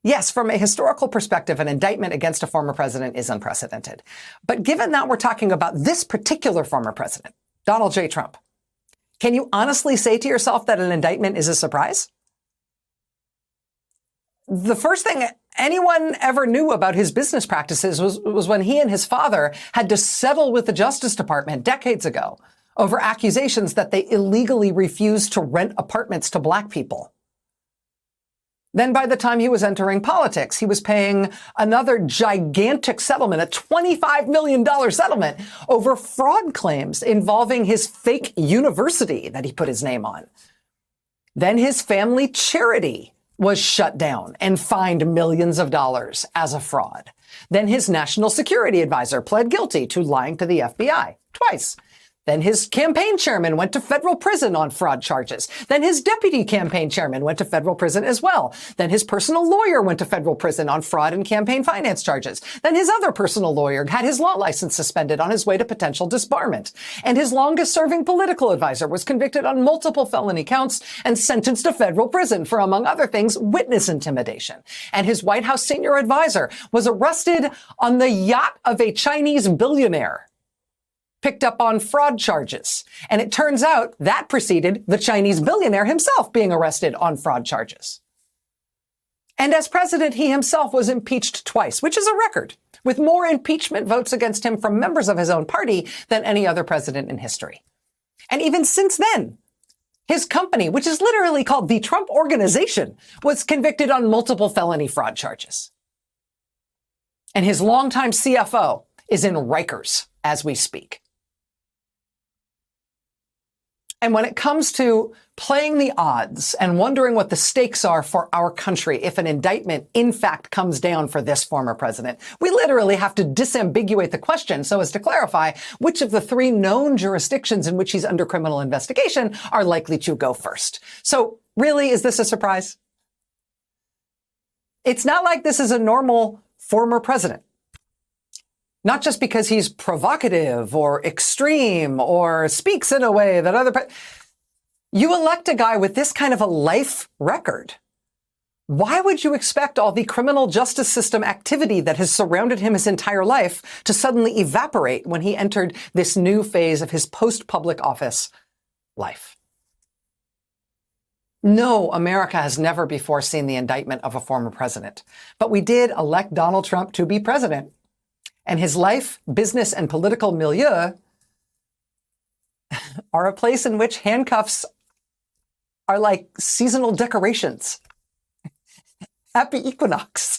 Yes, from a historical perspective, an indictment against a former president is unprecedented. But given that we're talking about this particular former president, Donald J. Trump, can you honestly say to yourself that an indictment is a surprise? The first thing anyone ever knew about his business practices was when he and his father had to settle with the Justice Department decades ago over accusations that they illegally refused to rent apartments to black people. Then by the time he was entering politics, he was paying another gigantic settlement, a $25 million settlement over fraud claims involving his fake university that he put his name on. Then his family charity was shut down and fined millions of dollars as a fraud. Then his national security advisor pled guilty to lying to the FBI twice. Then his campaign chairman went to federal prison on fraud charges. Then his deputy campaign chairman went to federal prison as well. Then his personal lawyer went to federal prison on fraud and campaign finance charges. Then his other personal lawyer had his law license suspended on his way to potential disbarment. And his longest serving political advisor was convicted on multiple felony counts and sentenced to federal prison for, among other things, witness intimidation. And his White House senior advisor was arrested on the yacht of a Chinese billionaire, picked up on fraud charges. And it turns out that preceded the Chinese billionaire himself being arrested on fraud charges. And as president, he himself was impeached twice, which is a record, with more impeachment votes against him from members of his own party than any other president in history. And even since then, his company, which is literally called the Trump Organization, was convicted on multiple felony fraud charges. And his longtime CFO is in Rikers as we speak. And when it comes to playing the odds and wondering what the stakes are for our country if an indictment in fact comes down for this former president, we literally have to disambiguate the question so as to clarify which of the three known jurisdictions in which he's under criminal investigation are likely to go first. So really, is this a surprise? It's not like this is a normal former president. Not just because he's provocative or extreme or speaks in a way that you elect a guy with this kind of a life record. Why would you expect all the criminal justice system activity that has surrounded him his entire life to suddenly evaporate when he entered this new phase of his post-public office life? No, America has never before seen the indictment of a former president, but we did elect Donald Trump to be president. And his life, business, and political milieu are a place in which handcuffs are like seasonal decorations. Happy equinox.